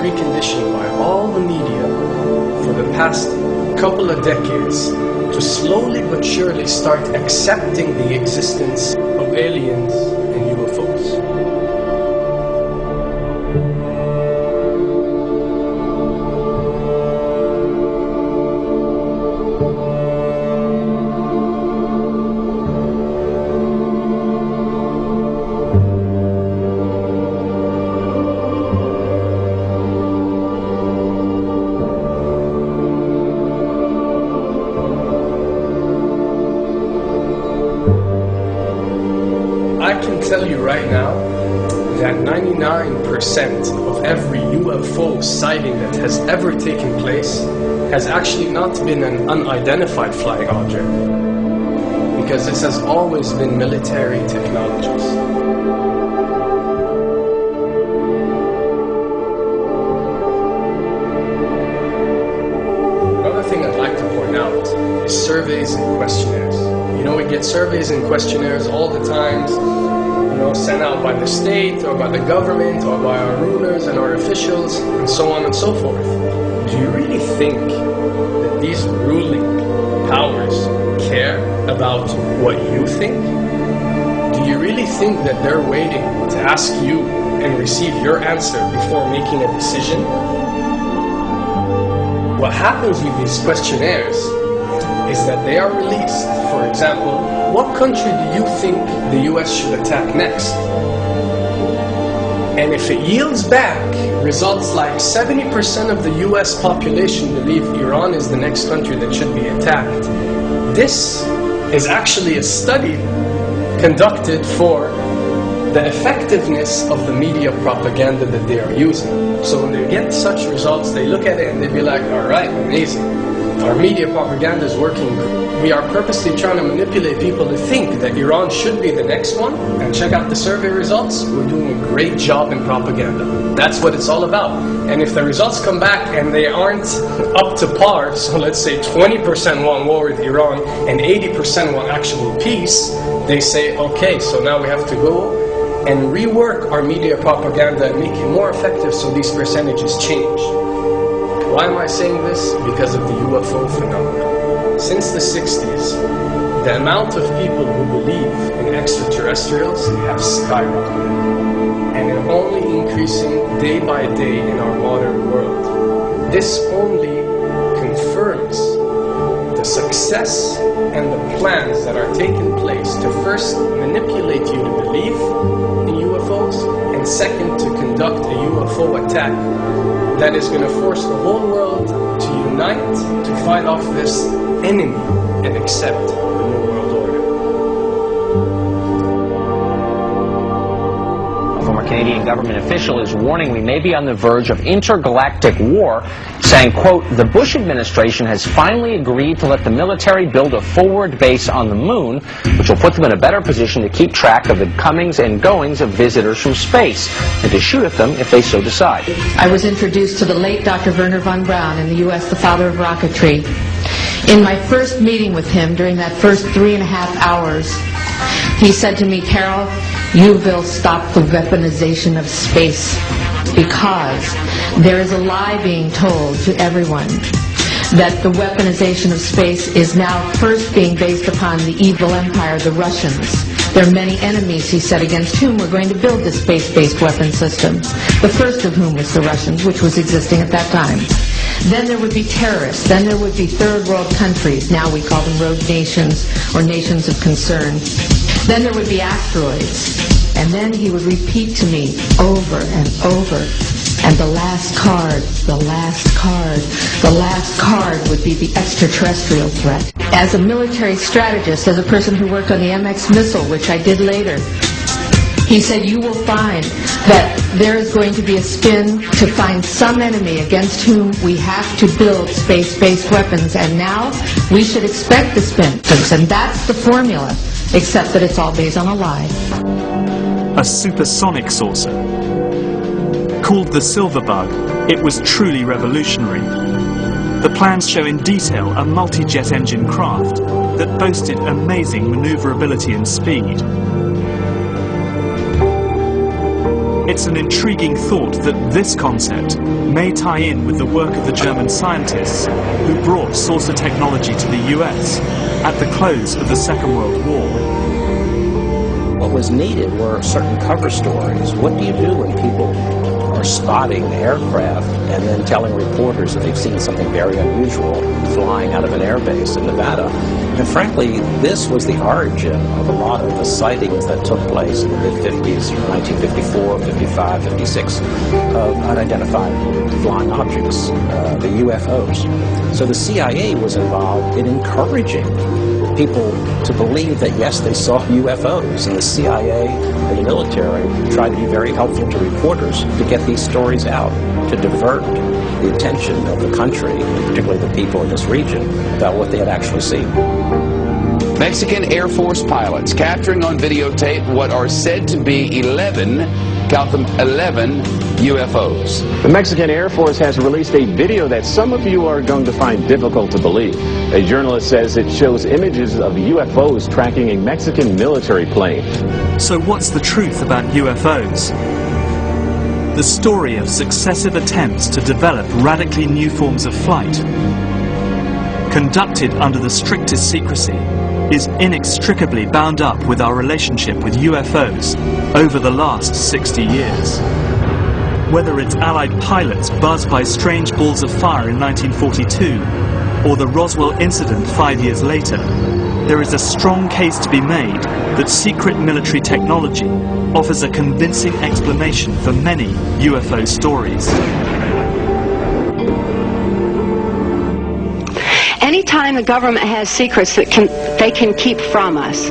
preconditioned by all the media for the past couple of decades to slowly but surely start accepting the existence of aliens and UFOs. I can tell you right now that 99% of every UFO sighting that has ever taken place has actually not been an unidentified flying object, because this has always been military technologies. Another thing I'd like to point out is surveys and questionnaires. You know, we get surveys and questionnaires all the time, sent out by the state or by the government or by our rulers and our officials and so on and so forth. Do you really think that these ruling powers care about what you think? Do you really think that they're waiting to ask you and receive your answer before making a decision? What happens with these questionnaires is that they are released. For example, what country do you think the US should attack next? And if it yields back results like 70% of the US population believe Iran is the next country that should be attacked, this is actually a study conducted for the effectiveness of the media propaganda that they are using. So when they get such results, they look at it and they be like, all right, amazing. Our media propaganda is working. We are purposely trying to manipulate people to think that Iran should be the next one. And check out the survey results. We're doing a great job in propaganda. That's what it's all about. And if the results come back and they aren't up to par, so let's say 20% want war with Iran and 80% want actual peace, they say, okay, so now we have to go and rework our media propaganda and make it more effective so these percentages change. Why am I saying this? Because of the UFO phenomenon. Since the 60s, the amount of people who believe in extraterrestrials have skyrocketed. And they're only increasing day by day in our modern world. This only confirms the success and the plans that are taking place to first manipulate you to believe in UFOs, and second, to conduct a UFO attack that is going to force the whole world to unite to fight off this enemy and accept the New World Order. A former Canadian government official is warning we may be on the verge of intergalactic war, saying, quote, the Bush administration has finally agreed to let the military build a forward base on the moon, which will put them in a better position to keep track of the comings and goings of visitors from space, and to shoot at them if they so decide. I was introduced to the late Dr. Wernher von Braun in the U.S., the father of rocketry. In my first meeting with him, during that first 3.5 hours, he said to me, Carol, you will stop the weaponization of space, because there is a lie being told to everyone that the weaponization of space is now first being based upon the evil empire, the Russians. There are many enemies, he said, against whom we're going to build this space-based weapon system. The first of whom was the Russians, which was existing at that time. Then there would be terrorists. Then there would be third world countries. Now we call them rogue nations or nations of concern. Then there would be asteroids. And then he would repeat to me over and over, and the last card, the last card, the last card would be the extraterrestrial threat. As a military strategist, as a person who worked on the MX missile, which I did later, he said, you will find that there is going to be a spin to find some enemy against whom we have to build space-based weapons, and now we should expect the spin. And that's the formula, except that it's all based on a lie. A supersonic saucer. Called the Silver Bug, it was truly revolutionary. The plans show in detail a multi-jet engine craft that boasted amazing maneuverability and speed. It's an intriguing thought that this concept may tie in with the work of the German scientists who brought saucer technology to the US at the close of the Second World War. What was needed were certain cover stories. What do you do when people are spotting aircraft and then telling reporters that they've seen something very unusual flying out of an airbase in Nevada? And frankly, this was the origin of a lot of the sightings that took place in the mid-50s, 1954, 55, 56, of unidentified flying objects, the UFOs. So the CIA was involved in encouraging people to believe that, yes, they saw UFOs, and the CIA and the military tried to be very helpful to reporters to get these stories out, to divert the attention of the country, particularly the people in this region, about what they had actually seen. Mexican Air Force pilots capturing on videotape what are said to be 11, count them, 11 UFOs. The Mexican Air Force has released a video that some of you are going to find difficult to believe. A journalist says it shows images of UFOs tracking a Mexican military plane. So what's the truth about UFOs? The story of successive attempts to develop radically new forms of flight, conducted under the strictest secrecy, is inextricably bound up with our relationship with UFOs over the last 60 years. Whether it's Allied pilots buzzed by strange balls of fire in 1942 or the Roswell incident 5 years later, there is a strong case to be made that secret military technology offers a convincing explanation for many UFO stories. Anytime the government has secrets that they can keep from us,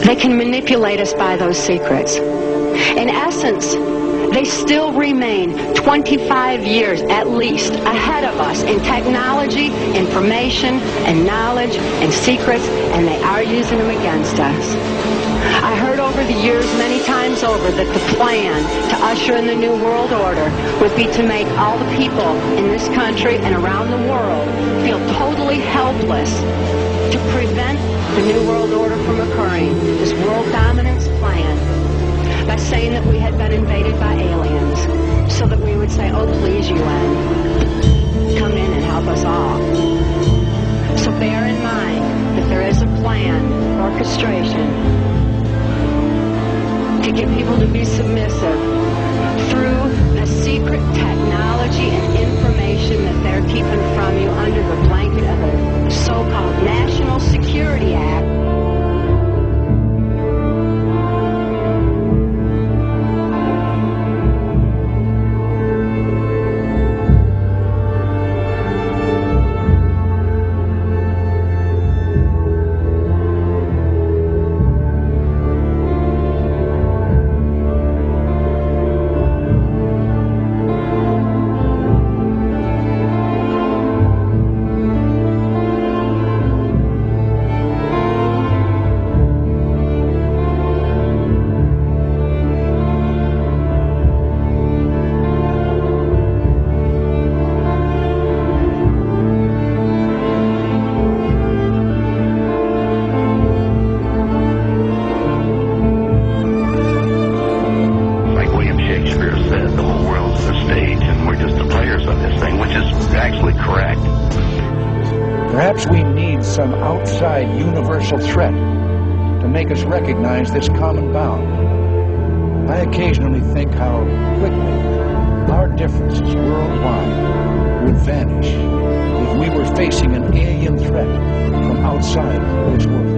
they can manipulate us by those secrets. In essence, they still remain 25 years at least ahead of us in technology, information, and knowledge, and secrets, and they are using them against us. I heard over the years many times over that the plan to usher in the New World Order would be to make all the people in this country and around the world feel totally helpless to prevent the New World Order from occurring, this world dominance plan, by saying that we had been invaded by aliens, so that we would say, oh please UN, come in and help us all. So bear in mind that there is a plan, orchestration, to get people to be submissive through a secret technology and information that they're keeping from you under the blanket of a so-called National Security Act. Perhaps we need some outside universal threat to make us recognize this common bound. I occasionally think how quickly our differences worldwide would vanish if we were facing an alien threat from outside this world.